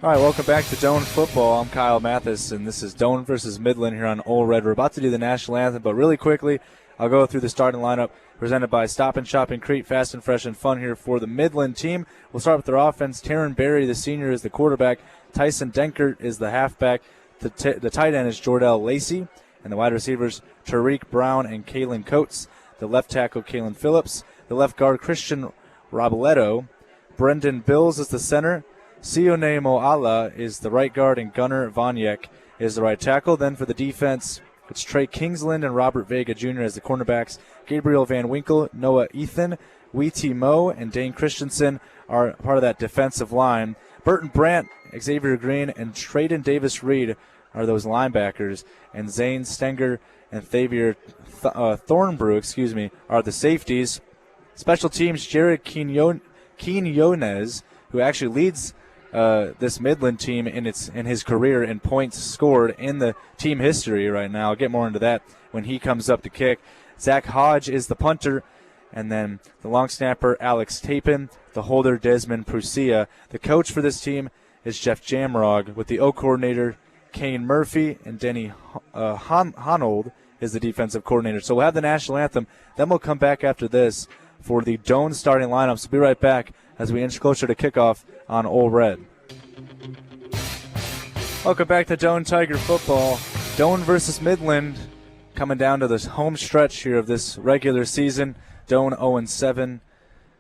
All right, welcome back to Doane Football. I'm Kyle Mathas, and this is Doane versus Midland here on Ole Red. We're about to do the national anthem, but really quickly, I'll go through the starting lineup presented by Stop and Shop and Crete. Fast and fresh and fun here for the Midland team. We'll start with their offense. Taryn Berry, the senior, is the quarterback. Tyson Denkert is the halfback. The tight end is Jordell Lacey. And the wide receivers, Tariq Brown and Kalen Coates. The left tackle, Kalen Phillips. The left guard, Christian Roboletto. Brendan Bills is the center. Sione Moala is the right guard, and Gunnar Vonyek is the right tackle. Then for the defense, it's Trey Kingsland and Robert Vega Jr. as the cornerbacks. Gabriel Van Winkle, Noah Ethan, Weetie Moe, and Dane Christensen are part of that defensive line. Burton Brandt, Xavier Green, and Trayden Davis-Reed are those linebackers. And Zane Stenger and Xavier Thornbrew, are the safeties. Special teams, Jared Quinones, who actually leads this Midland team in his career in points scored in the team history right now. I'll get more into that when he comes up to kick. Zach Hodge is the punter, and then the long snapper, Alex Tapin, the holder, Desmond Prusia. The coach for this team is Jeff Jamrog, with the O coordinator, Kane Murphy, and Denny Honold is the defensive coordinator. So we'll have the national anthem, then we'll come back after this for the Doane starting lineups. We'll be right back as we inch closer to kickoff on Ole Red. Welcome back to Doane Tiger football. Doane versus Midland, coming down to this home stretch here of this regular season. Doane 0-7,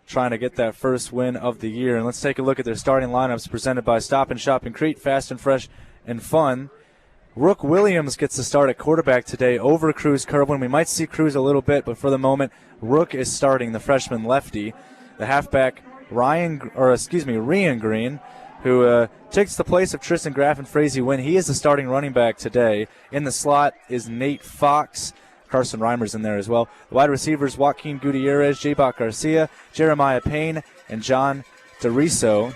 trying to get that first win of the year. And let's take a look at their starting lineups presented by Stop and Shop and Crete. Fast and fresh and fun. Rook Williams gets to start at quarterback today over Cruz Kerwin. We might see Cruz a little bit, but for the moment, Rook is starting, the freshman lefty. The halfback, Ryan Green, who takes the place of Tristan Graff and Frazee Wynn. He is the starting running back today. In the slot is Nate Fox. Carson Reimer's in there as well. The wide receivers, Joaquin Gutierrez, J-Bach Garcia, Jeremiah Payne, and John DeRiso.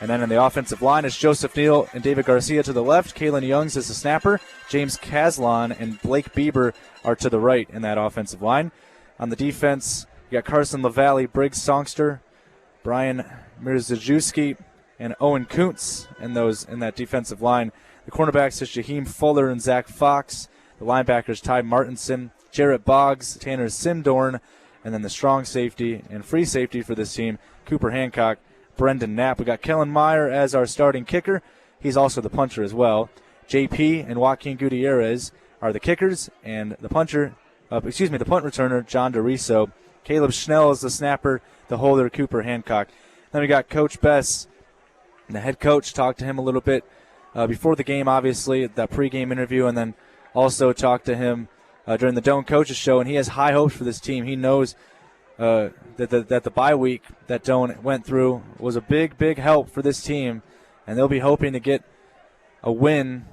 And then in the offensive line is Joseph Neal and David Garcia to the left. Kalen Youngs is the snapper. James Caslon and Blake Bieber are to the right in that offensive line. On the defense, you got Carson LaValle, Briggs Songster, Brian Mirzajewski, and Owen Kuntz in that defensive line. The cornerbacks is Jaheim Fuller and Zach Fox. The linebackers, Ty Martinson, Jarrett Boggs, Tanner Simdorn, and then the strong safety and free safety for this team, Cooper Hancock, Brendan Knapp. We got Kellen Meyer as our starting kicker. He's also the punter as well. JP and Joaquin Gutierrez are the kickers, and the punt returner, John DeRiso. Caleb Schnell is the snapper, the holder, Cooper Hancock. Then we got Coach Bess, the head coach. Talked to him a little bit before the game, obviously, that pregame interview, and then also talked to him during the Doane Coaches Show, and he has high hopes for this team. He knows that the bye week that Doane went through was a big, big help for this team, and they'll be hoping to get a win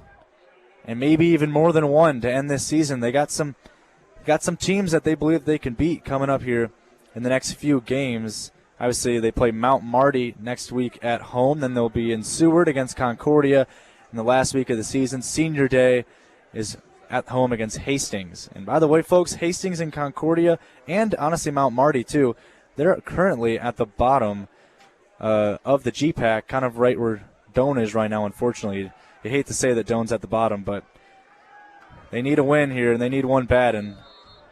and maybe even more than one to end this season. They got some teams that they believe they can beat coming up here in the next few games. Obviously, they play Mount Marty next week at home. Then they'll be in Seward against Concordia in the last week of the season. Senior Day is at home against Hastings. And by the way, folks, Hastings and Concordia, and honestly Mount Marty too, they're currently at the bottom of the GPAC, kind of right where Doane is right now, unfortunately. You hate to say that Doane's at the bottom, but they need a win here, and they need one bad, and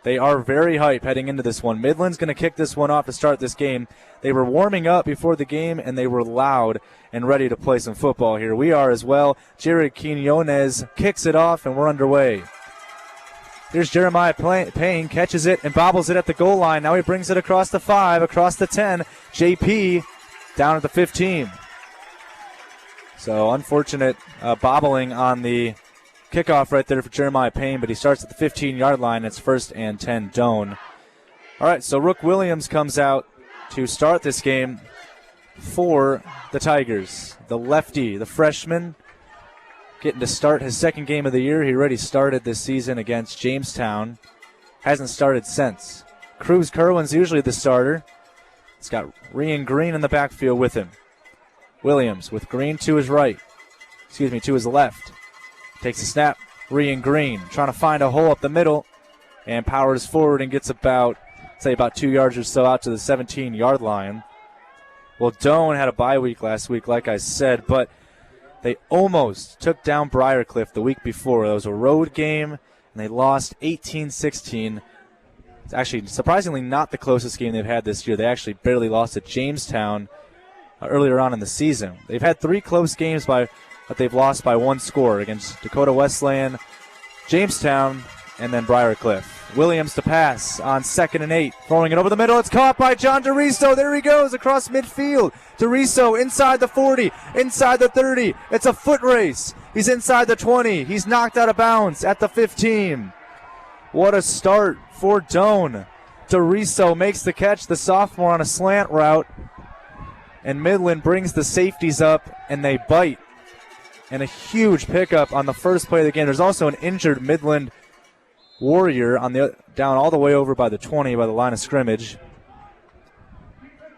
they are very hype heading into this one. Midland's going to kick this one off to start this game. They were warming up before the game, and they were loud and ready to play some football here. We are as well. Jared Quinones kicks it off, and we're underway. Here's Jeremiah Payne, catches it and bobbles it at the goal line. Now he brings it across the 5, across the 10. JP down at the 15. So unfortunate bobbling on the kickoff right there for Jeremiah Payne, but he starts at the 15-yard line. It's 1st and 10 Doane. All right, so Rook Williams comes out to start this game for the Tigers. The lefty, the freshman, getting to start his second game of the year. He already started this season against Jamestown. Hasn't started since. Cruz Kerwin's usually the starter. It's got Rian Green in the backfield with him. Williams with Green to his left. Takes a snap. Rian Green trying to find a hole up the middle and powers forward and gets about 2 yards or so out to the 17-yard line. Well, Doane had a bye week last week, like I said, but They almost took down Briarcliff the week before. That was a road game, and they lost 18-16. It's actually surprisingly not the closest game they've had this year. They actually barely lost to Jamestown earlier on in the season. They've had 3 close games but they've lost by 1 score against Dakota Wesleyan, Jamestown, and then Briarcliff. Williams to pass on 2nd and 8. Throwing it over the middle. It's caught by John DeRiso. There he goes across midfield. DeRiso inside the 40, inside the 30. It's a foot race. He's inside the 20. He's knocked out of bounds at the 15. What a start for Doane. DeRiso makes the catch, the sophomore, on a slant route. And Midland brings the safeties up, and they bite. And a huge pickup on the first play of the game. There's also an injured Midland Warrior down all the way over by the 20 by the line of scrimmage.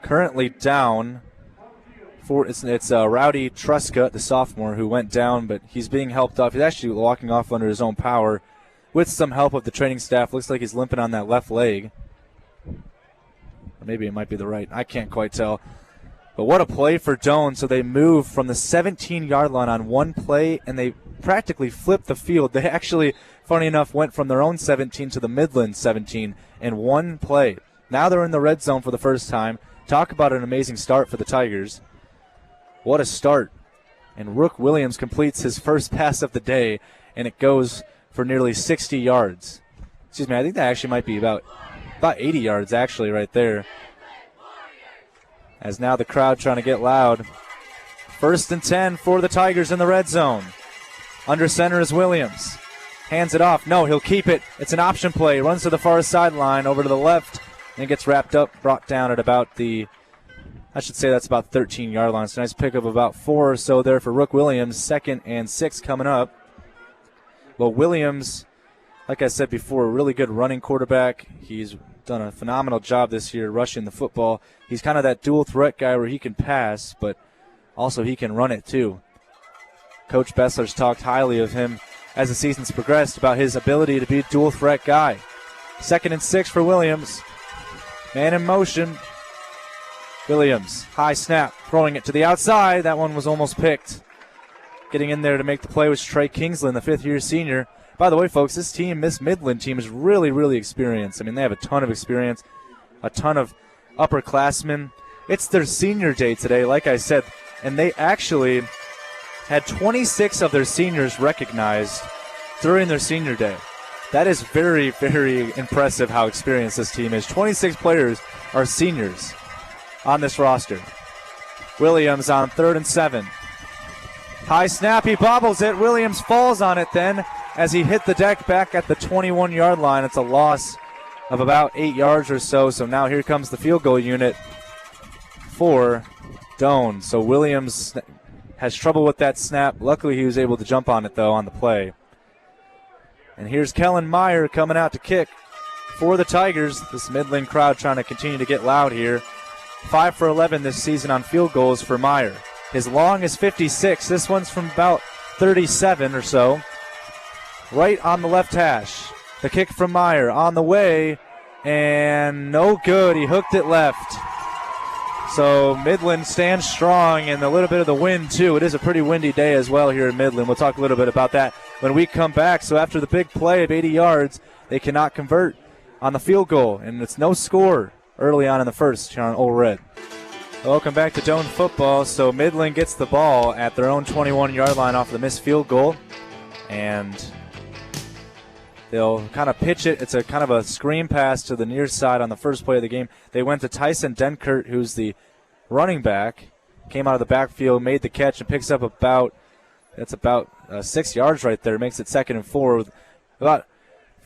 Currently down. It's Rowdy Truscott, the sophomore, who went down, but he's being helped off. He's actually walking off under his own power with some help of the training staff. Looks like he's limping on that left leg. Or maybe it might be the right. I can't quite tell. But what a play for Doane. So they move from the 17-yard line on one play, and they practically flipped the field. They actually, funny enough, went from their own 17 to the Midland 17 in one play. Now they're in the red zone for the first time. Talk about an amazing start for the Tigers. What a start. And Rook Williams completes his first pass of the day, and it goes for nearly 60 yards. Excuse me, I think that actually might be about 80 yards actually right there. As now the crowd trying to get loud. 1st and 10 for the Tigers in the red zone. Under center is Williams. Hands it off. No, he'll keep it. It's an option play. Runs to the far sideline, over to the left, and gets wrapped up, brought down at about the, I should say that's about 13-yard line. It's a nice pickup of about 4 or so there for Rook Williams. 2nd and 6 coming up. Well, Williams, like I said before, a really good running quarterback. He's done a phenomenal job this year rushing the football. He's kind of that dual threat guy where he can pass, but also he can run it too. Coach Bessler's talked highly of him as the season's progressed about his ability to be a dual threat guy. 2nd and 6 for Williams. Man in motion. Williams, high snap, throwing it to the outside. That one was almost picked. Getting in there to make the play was Trey Kingsland, the 5th-year senior. By the way, folks, this Midland team is really, really experienced. I mean, they have a ton of experience, a ton of upperclassmen. It's their senior day today, like I said, and they actually had 26 of their seniors recognized during their senior day. That is very, very impressive how experienced this team is. 26 players are seniors on this roster. Williams on 3rd and 7. High snap, he bobbles it. Williams falls on it then as he hit the deck back at the 21-yard line. It's a loss of about 8 yards or so. So now here comes the field goal unit for Doane. So Williams has trouble with that snap. Luckily he was able to jump on it, though, on the play. And here's Kellen Meyer coming out to kick for the Tigers. This Midland crowd trying to continue to get loud here. 5 for 11 this season on field goals for Meyer. His long is 56. This one's from about 37 or so. Right on the left hash. The kick from Meyer on the way, and no good. He hooked it left. So Midland stands strong, and a little bit of the wind, too. It is a pretty windy day as well here in Midland. We'll talk a little bit about that when we come back. So after the big play of 80 yards, they cannot convert on the field goal, and it's no score early on in the first here on Ole Red. Welcome back to Doane football. So Midland gets the ball at their own 21-yard line off the missed field goal, and they'll kind of pitch it. It's a kind of a screen pass to the near side on the first play of the game. They went to Tyson Denkert, who's the running back, came out of the backfield, made the catch, and picks up about 6 yards right there. Makes it 2nd and 4 with about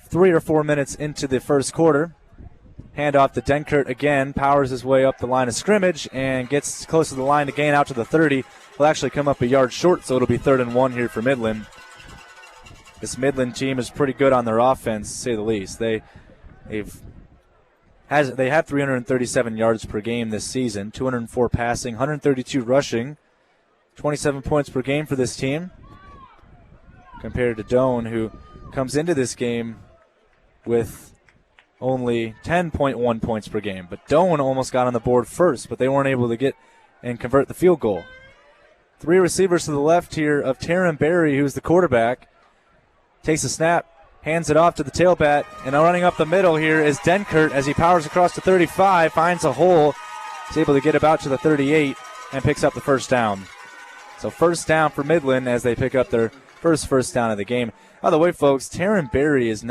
3 or 4 minutes into the first quarter. Hand off to Denkert again, powers his way up the line of scrimmage and gets close to the line to gain out to the 30. Will actually come up a yard short, so it'll be 3rd and 1 here for Midland. This Midland team is pretty good on their offense, to say the least. They have 337 yards per game this season, 204 passing, 132 rushing, 27 points per game for this team, compared to Doane, who comes into this game with only 10.1 points per game. But Doane almost got on the board first, but they weren't able to get and convert the field goal. Three receivers to the left here of Taryn Berry, who's the quarterback. Takes a snap, hands it off to the tailback, and running up the middle here is Denkert as he powers across to 35, finds a hole, is able to get about to the 38, and picks up the first down. So first down for Midland as they pick up their first down of the game. By the way, folks, Taryn Berry is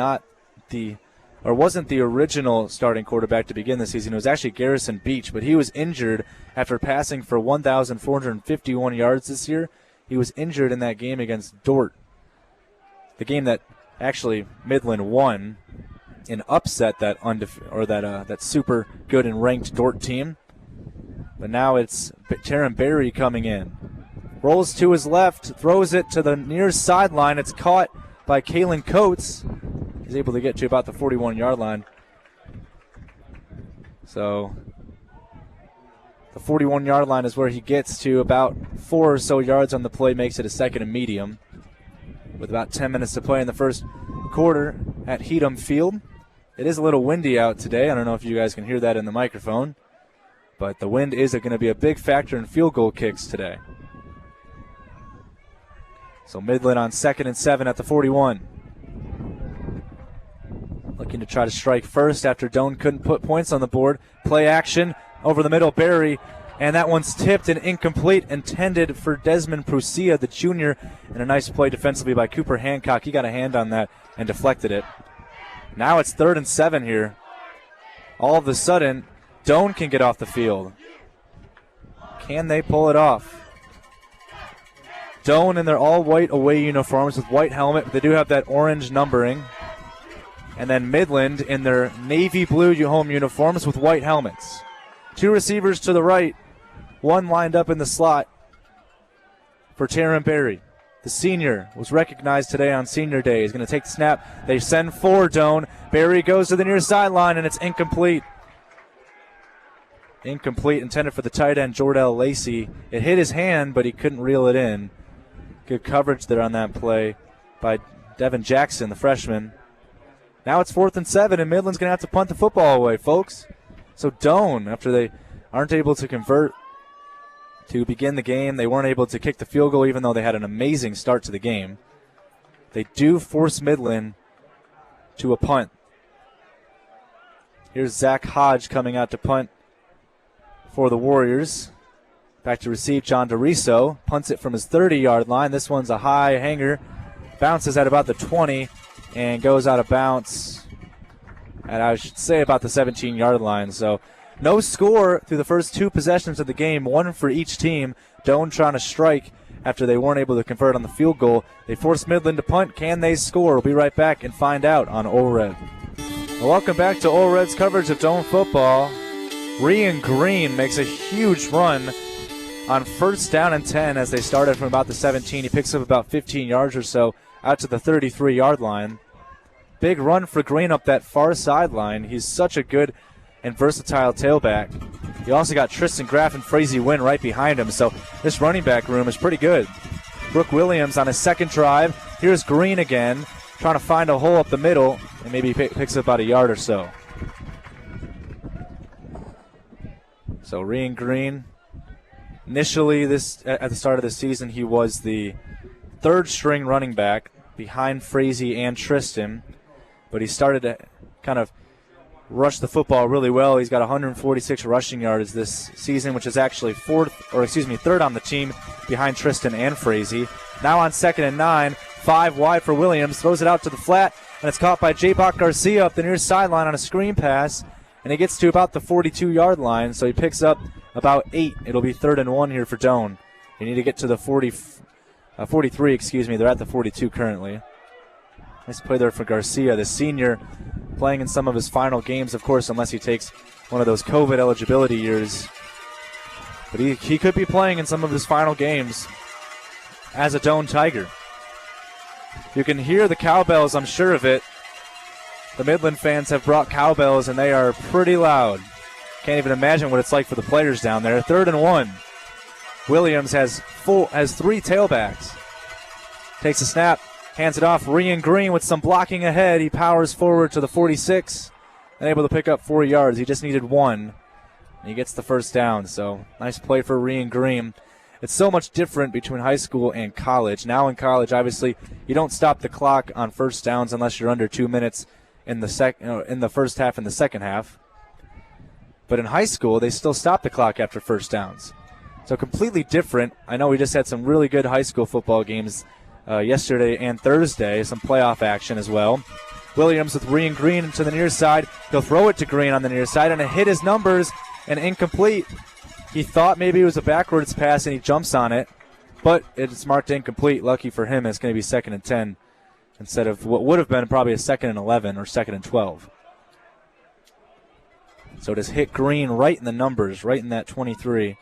wasn't the original starting quarterback to begin the season. It was actually Garrison Beach, but he was injured after passing for 1,451 yards this year. He was injured in that game against Dort, the game that actually Midland won and upset that super good and ranked Dort team. But now it's Taryn Berry coming in. Rolls to his left, throws it to the near sideline. It's caught by Kalen Coates. He's able to get to about the 41-yard line. So the 41-yard line is where he gets to. About 4 or so yards on the play makes it a second and medium. With about 10 minutes to play in the first quarter at Heatham Field. It is a little windy out today. I don't know if you guys can hear that in the microphone. But the wind is going to be a big factor in field goal kicks today. So Midland on 2nd and 7 at the 41. Looking to try to strike first after Doane couldn't put points on the board. Play action over the middle, Berry. And that one's tipped and incomplete, intended for Desmond Prusia, the junior. And a nice play defensively by Cooper Hancock. He got a hand on that and deflected it. Now it's 3rd and 7 here. All of a sudden, Doane can get off the field. Can they pull it off? Doane in their all-white away uniforms with white helmet, but they do have that orange numbering. And then Midland in their navy blue home uniforms with white helmets. Two receivers to the right, one lined up in the slot for Taryn Berry. The senior was recognized today on Senior Day. He's going to take the snap. They send for Doane. Berry goes to the near sideline, and it's incomplete. Incomplete, intended for the tight end, Jordell Lacey. It hit his hand, but he couldn't reel it in. Good coverage there on that play by Devin Jackson, the freshman. Now it's 4th and 7, and Midland's going to have to punt the football away, folks. So Doane, after they aren't able to convert to begin the game, they weren't able to kick the field goal even though they had an amazing start to the game. They do force Midland to a punt. Here's Zach Hodge coming out to punt for the Warriors. Back to receive, John DeRiso. Punts it from his 30-yard line. This one's a high hanger. Bounces at about the 20 and goes out of bounds at, I should say, about the 17-yard line. So no score through the first 2 possessions of the game, one for each team. Doane trying to strike after they weren't able to convert on the field goal. They force Midland to punt. Can they score? We'll be right back and find out on Ole Red. Well, welcome back to Ole Red's coverage of Doane football. Rian Green makes a huge run on 1st down and 10 as they started from about the 17. He picks up about 15 yards or so out to the 33-yard line. Big run for Green up that far sideline. He's such a good and versatile tailback. You also got Tristan Graff and Frazee Wynn right behind him, so this running back room is pretty good. Brooke Williams on his second drive. Here's Green again, trying to find a hole up the middle, and maybe picks up about a yard or so. So Rian Green, initially at the start of the season, he was the 3rd-string running back behind Frazee and Tristan, but he started to kind of rush the football really well. He's got 146 rushing yards this season, which is actually 3rd on the team behind Tristan and Frazee. Now on 2nd and 9, 5 wide for Williams, throws it out to the flat, and it's caught by J-Bach Garcia up the near sideline on a screen pass, and he gets to about the 42-yard line, so he picks up about 8. It'll be 3rd and 1 here for Doane. They need to get to the 43, They're at the 42 currently. Nice play there for Garcia, the senior, playing in some of his final games, of course, unless he takes one of those COVID eligibility years. But he could be playing in some of his final games as a Doane Tiger. You can hear the cowbells, I'm sure of it. The Midland fans have brought cowbells, and they are pretty loud. Can't even imagine what it's like for the players down there. 3rd and 1. Williams has 3 tailbacks. Takes a snap, hands it off. Rian Green with some blocking ahead. He powers forward to the 46 and able to pick up 4 yards. He just needed 1, and he gets the first down. So nice play for Rian Green. It's so much different between high school and college. Now in college, obviously, you don't stop the clock on first downs unless you're under 2 minutes in the first half and the second half. But in high school, they still stop the clock after first downs. So completely different. I know we just had some really good high school football games yesterday and Thursday, some playoff action as well. Williams with Ryan Green to the near side. He'll throw it to Green on the near side, and it hit his numbers and incomplete. He thought maybe it was a backwards pass, and he jumps on it, but it's marked incomplete. Lucky for him, it's going to be 2nd and 10 instead of what would have been probably a 2nd and 11 or 2nd and 12. So it has hit Green right in the numbers, right in that 23.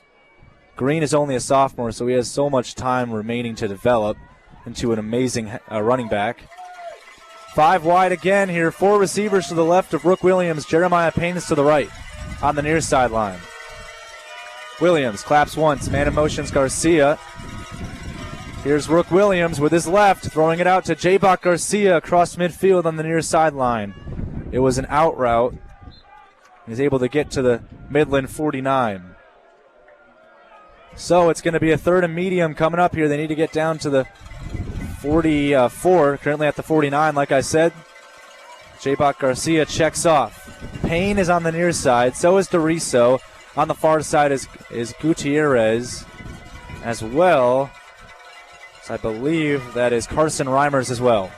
Green is only a sophomore, so he has so much time remaining to develop into an amazing running back. 5 wide again here. 4 receivers to the left of Rook Williams. Jeremiah Payne is to the right on the near sideline. Williams claps once. Man in motions Garcia. Here's Rook Williams with his left, throwing it out to J-Bach Garcia across midfield on the near sideline. It was an out route. He's able to get to the Midland 49. So it's going to be a 3rd and medium coming up here. They need to get down to the 44, currently at the 49, like I said. J-Bach Garcia checks off. Payne is on the near side. So is DeRiso. On the far side is Gutierrez as well. So I believe that is Carson Reimers as well.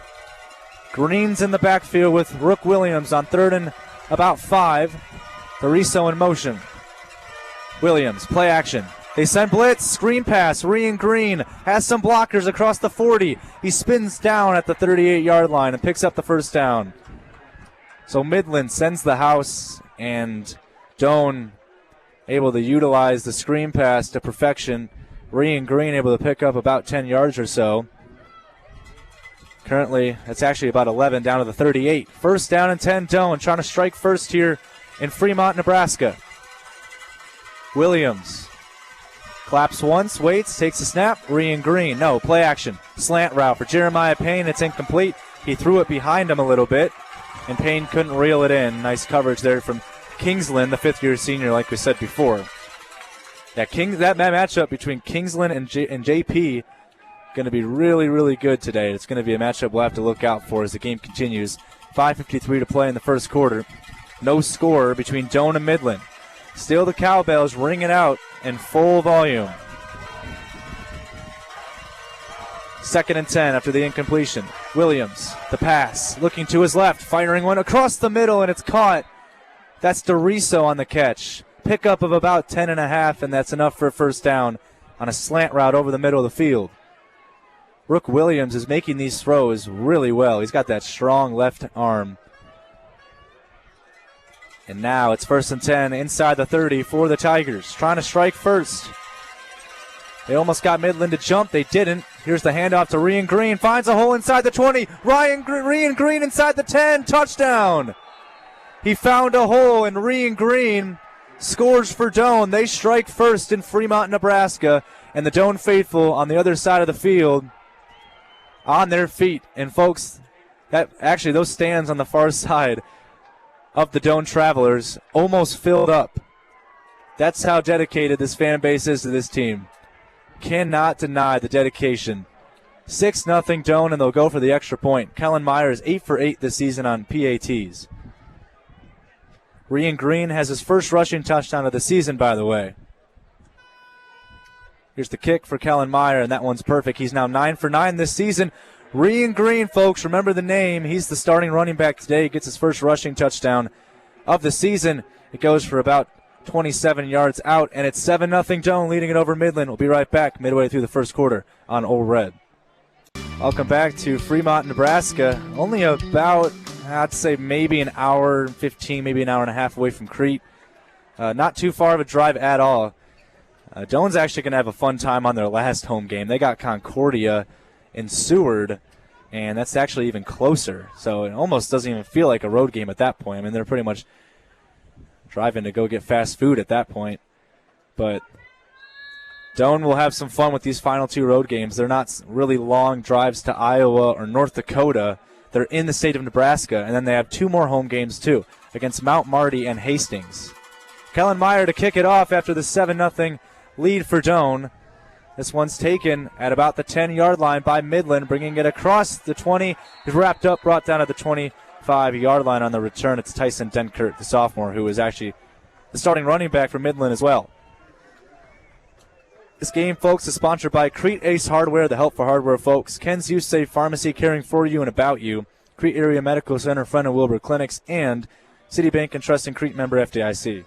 Green's in the backfield with Rook Williams on 3rd and about 5. DeRiso in motion. Williams, play action. They send blitz, screen pass. Ryan Green has some blockers across the 40. He spins down at the 38-yard line and picks up the first down. So Midland sends the house, and Doane able to utilize the screen pass to perfection. Ryan Green able to pick up about 10 yards or so. Currently, it's actually about 11 down to the 38. First down and 10, Doane trying to strike first here in Fremont, Nebraska. Williams claps once, waits, takes a snap. Ryan Green, no, play action. Slant route for Jeremiah Payne. It's incomplete. He threw it behind him a little bit, and Payne couldn't reel it in. Nice coverage there from Kingsland, the 5th-year senior, like we said before. That matchup between Kingsland and JP going to be really, really good today. It's going to be a matchup we'll have to look out for as the game continues. 5:53 to play in the first quarter. No score between Doane and Midland. Still the cowbells ringing out in full volume. 2nd and 10 after the incompletion. Williams, the pass, looking to his left, firing one across the middle, and it's caught. That's DeRiso on the catch. Pickup of about 10.5, and that's enough for a first down on a slant route over the middle of the field. Rook Williams is making these throws really well. He's got that strong left arm. And now it's 1st and 10 inside the 30 for the Tigers. Trying to strike first. They almost got Midland to jump. They didn't. Here's the handoff to Ryan Green. Finds a hole inside the 20. Ryan Green inside the 10. Touchdown. He found a hole, and Ryan Green scores for Doane. They strike first in Fremont, Nebraska. And the Doane faithful on the other side of the field on their feet. And folks, those stands on the far side of the Doane Travelers almost filled up. That's how dedicated this fan base is to this team. Cannot deny the dedication. 6-0 Doane, and they'll go for the extra point. Kellen Meyer is 8 for 8 this season on PATs. Ryan Green has his first rushing touchdown of the season, by the way. Here's the kick for Kellen Meyer, and that one's perfect. He's now 9 for 9 this season. Ryan Green, folks, remember the name. He's the starting running back today. He gets his first rushing touchdown of the season. It goes for about 27 yards out, and it's 7-0 Doane leading it over Midland. We'll be right back midway through the first quarter on Ole Red. Welcome back to Fremont, Nebraska. Only about, I'd say maybe an hour and 15, maybe an hour and a half away from Crete. Not too far of a drive at all. Doane's actually going to have a fun time on their last home game. They got Concordia in Seward, and that's actually even closer. So it almost doesn't even feel like a road game at that point. I mean, they're pretty much driving to go get fast food at that point. But Doane will have some fun with these final 2 road games. They're not really long drives to Iowa or North Dakota. They're in the state of Nebraska, and then they have 2 more home games too, against Mount Marty and Hastings. Kellen Meyer to kick it off after the 7-0 lead for Doane. This one's taken at about the 10-yard line by Midland, bringing it across the 20. He's wrapped up, brought down at the 25-yard line on the return. It's Tyson Denkert, the sophomore, who is actually the starting running back for Midland as well. This game, folks, is sponsored by Crete Ace Hardware, the help for hardware folks, Ken's You Safe Pharmacy, caring for you and about you, Crete Area Medical Center, Friend and Wilbur Clinics, and Citibank and Trust and Crete member FDIC.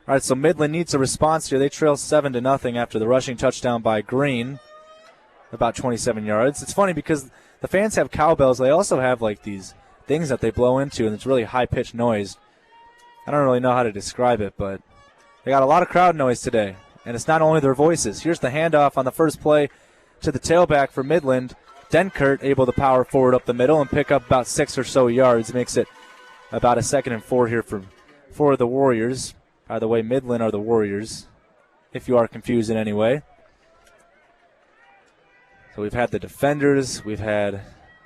All right, so Midland needs a response here. They trail 7-0 after the rushing touchdown by Green, about 27 yards. It's funny because the fans have cowbells. They also have like these things that they blow into, and it's really high-pitched noise. I don't really know how to describe it, but they got a lot of crowd noise today, and it's not only their voices. Here's the handoff on the first play to the tailback for Midland. Denkert able to power forward up the middle and pick up about 6 or so yards. Makes it about a 2nd and 4 here for the Warriors. By the way, Midland are the Warriors, if you are confused in any way. So we've had the Defenders, we've had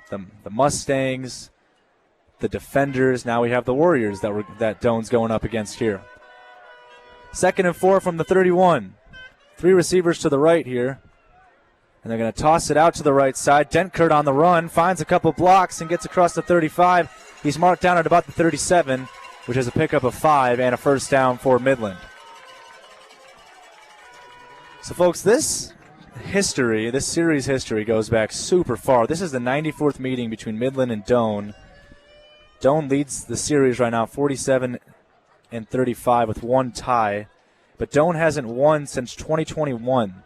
the Mustangs, the Defenders. Now we have the Warriors that Doane's going up against here. 2nd and 4 from the 31. 3 receivers to the right here. And they're going to toss it out to the right side. Denkert on the run, finds a couple blocks and gets across the 35. He's marked down at about the 37, which is a pickup of 5 and a first down for Midland. So, folks, this series history goes back super far. This is the 94th meeting between Midland and Doane. Doane leads the series right now 47-35 with 1 tie, but Doane hasn't won since 2021.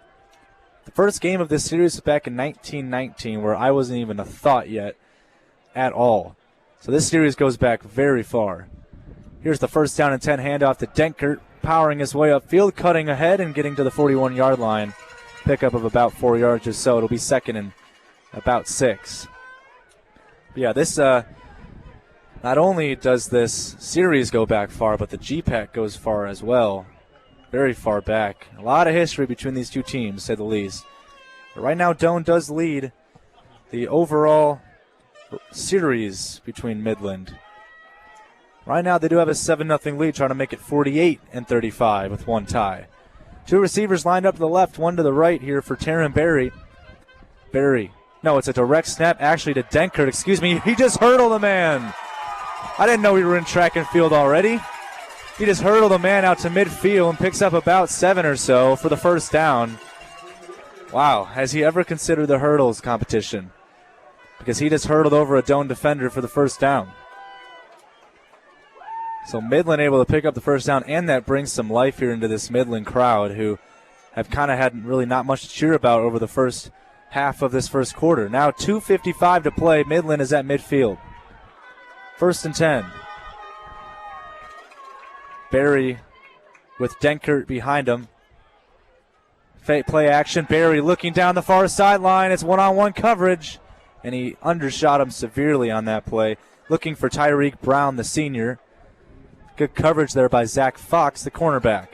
The first game of this series was back in 1919, where I wasn't even a thought yet at all. So this series goes back very far. Here's the first down and 10 handoff to Denkert, powering his way upfield, cutting ahead and getting to the 41-yard line. Pickup of about 4 yards or so. It'll be 2nd and about 6. But yeah, this not only does this series go back far, but the GPAC goes far as well. Very far back. A lot of history between these two teams, to say the least. But right now, Doane does lead the overall series between Midland. Right now, they do have a 7-0 lead, trying to make it 48-35 with 1 tie. 2 receivers lined up to the left, 1 to the right here for Taryn Berry. No, it's a direct snap actually to Denkert. Excuse me, he just hurdled a man. I didn't know we were in track and field already. He just hurdled a man out to midfield and picks up about 7 or so for the first down. Wow, has he ever considered the hurdles competition? Because he just hurdled over a Doane defender for the first down. So Midland able to pick up the first down, and that brings some life here into this Midland crowd, who have kind of had really not much to cheer about over the first half of this first quarter. Now 2:55 to play. Midland is at midfield. 1st and 10. Berry with Denkert behind him. Play action. Berry looking down the far sideline. It's one-on-one coverage, and he undershot him severely on that play. Looking for Tyreek Brown, the senior. Good coverage there by Zach Fox, the cornerback.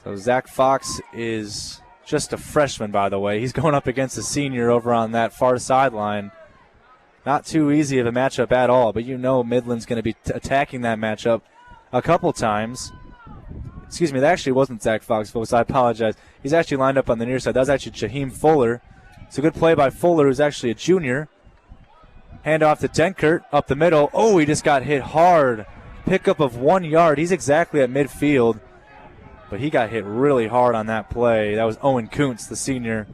So Zach Fox is just a freshman, by the way. He's going up against a senior over on that far sideline. Not too easy of a matchup at all, but you know Midland's going to be attacking that matchup a couple times. Excuse me, that actually wasn't Zach Fox, folks. I apologize. He's actually lined up on the near side. That was actually Jaheim Fuller. It's a good play by Fuller, who's actually a junior. Handoff to Denkert up the middle. Oh, he just got hit hard. Pickup of 1 yard. He's exactly at midfield, but he got hit really hard on that play. That was Owen Kuntz, the senior.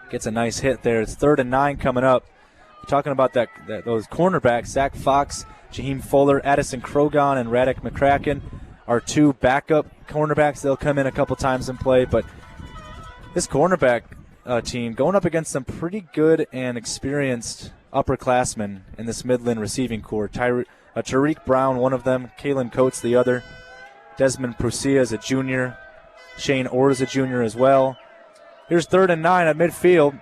Gets a nice hit there. It's 3rd and 9 coming up. We're talking about those cornerbacks, Zach Fox, Jaheim Fuller, Addison Krogon, and Radek McCracken are 2 backup cornerbacks. They'll come in a couple times and play, but this cornerback team going up against some pretty good and experienced upperclassmen in this Midland receiving corps. Tariq Brown, one of them, Kalen Coates, the other. Desmond Prusia is a junior. Shane Orr is a junior as well. Here's 3rd and 9 at midfield.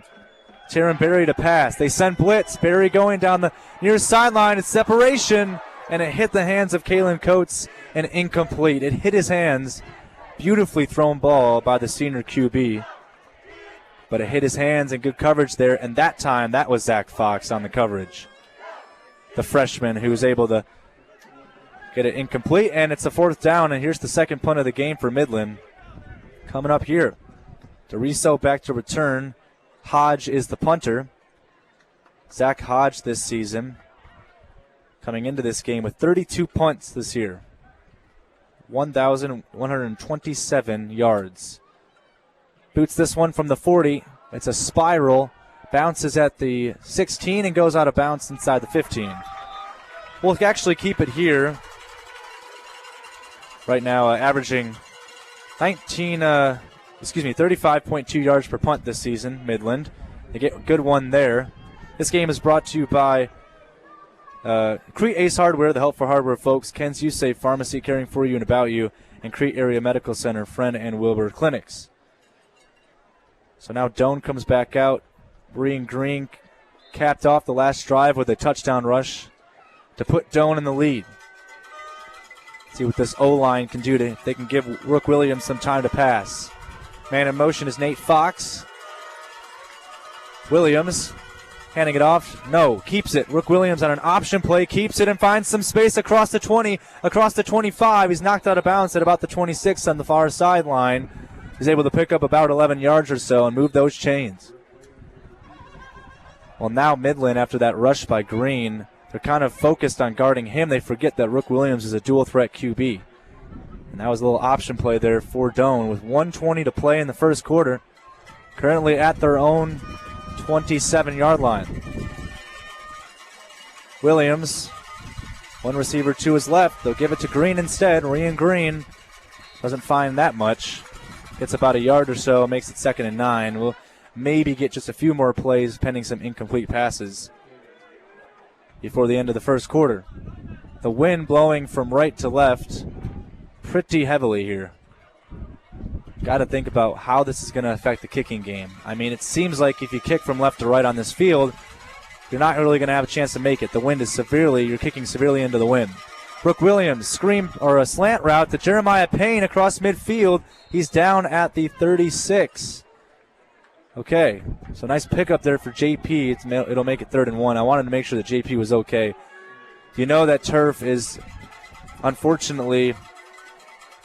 Taryn Berry to pass. They send blitz. Berry going down the near sideline. It's separation, and it hit the hands of Kalen Coates and incomplete. It hit his hands. Beautifully thrown ball by the senior QB. But it hit his hands and good coverage there, and that time that was Zach Fox on the coverage. The freshman who was able to Get it incomplete, and it's a 4th down, and here's the second punt of the game for Midland. Coming up here. DeRiso back to return. Hodge is the punter. Zach Hodge this season coming into this game with 32 punts this year. 1,127 yards. Boots this one from the 40. It's a spiral. Bounces at the 16 and goes out of bounds inside the 15. We'll actually keep it here. Right now, averaging 35.2 yards per punt this season, Midland. They get a good one there. This game is brought to you by Crete Ace Hardware, the helpful hardware folks, Ken's You Safe Pharmacy, caring for you and about you, and Crete Area Medical Center, Friend and Wilbur Clinics. So now Doane comes back out. Brian Green capped off the last drive with a touchdown rush to put Doane in the lead. See what this O-line can do. They can give Rook Williams some time to pass. Man in motion is Nate Fox. Williams handing it off. No, keeps it. Rook Williams on an option play, keeps it and finds some space across the 20, across the 25. He's knocked out of bounds at about the 26 on the far sideline. He's able to pick up about 11 yards or so and move those chains. Well, now Midland, after that rush by Green, they're kind of focused on guarding him. They forget that Rook Williams is a dual-threat QB. And that was a little option play there for Doane with 1:20 to play in the first quarter. Currently at their own 27-yard line. Williams, one receiver to his left. They'll give it to Green instead. Rian Green doesn't find that much. Gets about a yard or so, makes it 2nd and 9. We'll maybe get just a few more plays pending some incomplete passes before the end of the first quarter. The wind blowing from right to left pretty heavily here. Got to think about how this is going to affect the kicking game. I mean, it seems like if you kick from left to right on this field, you're not really going to have a chance to make it. The wind is you're kicking severely into the wind. Rook Williams, a slant route to Jeremiah Payne across midfield. He's down at the 36. Okay, so nice pickup there for JP. It'll make it 3rd and 1. I wanted to make sure that JP was okay. You know that turf is, unfortunately,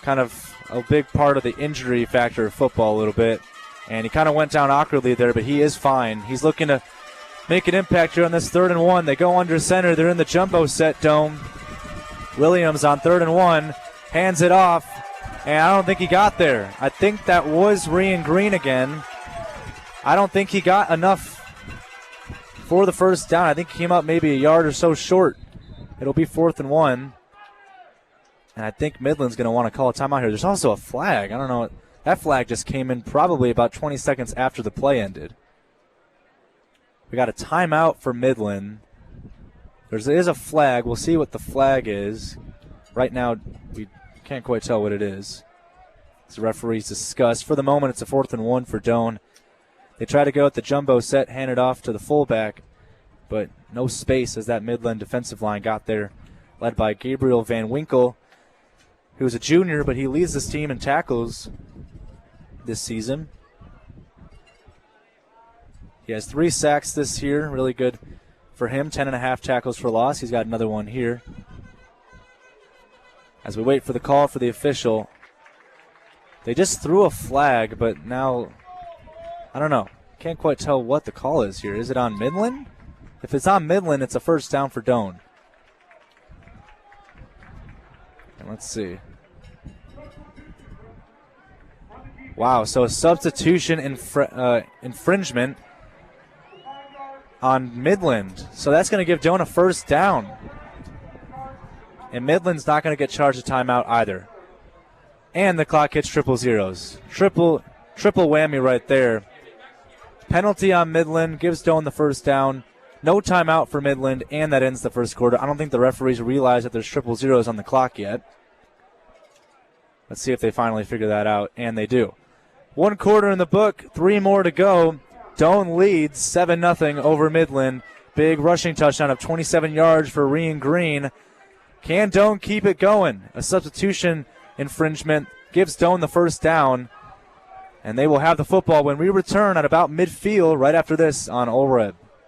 kind of a big part of the injury factor of football a little bit. And he kind of went down awkwardly there, but he is fine. He's looking to make an impact here on this 3rd and 1. They go under center. They're in the jumbo set dome. Williams on 3rd and 1, hands it off, and I don't think he got there. I think that was Rian Green again. I don't think he got enough for the first down. I think he came up maybe a yard or so short. It'll be 4th and 1. And I think Midland's going to want to call a timeout here. There's also a flag. I don't know. That flag just came in probably about 20 seconds after the play ended. We got a timeout for Midland. There is a flag. We'll see what the flag is. Right now, we can't quite tell what it is. As the referees discuss. For the moment, it's a 4th and 1 for Doane. They try to go at the jumbo set, hand it off to the fullback, but no space as that Midland defensive line got there, led by Gabriel Van Winkle, who's a junior, but he leads this team in tackles this season. He has 3 sacks this year, really good for him, 10.5 tackles for loss. He's got another one here. As we wait for the call for the official, they just threw a flag, but now, I don't know. Can't quite tell what the call is here. Is it on Midland? If it's on Midland, it's a first down for Doane. And let's see. Wow, so a substitution infringement on Midland. So that's going to give Doane a first down. And Midland's not going to get charged a timeout either. And the clock hits triple zeros. Triple whammy right there. Penalty on Midland gives Doane the first down. No timeout for Midland, and that ends the first quarter. I don't think the referees realize that there's triple zeros on the clock yet. Let's see if they finally figure that out, and they do. 1 quarter in the book, 3 more to go. Doane leads 7-0 over Midland. Big rushing touchdown of 27 yards for Rian Green. Can Doane keep it going? A substitution infringement gives Doane the first down. And they will have the football when we return at about midfield right after this on All Red.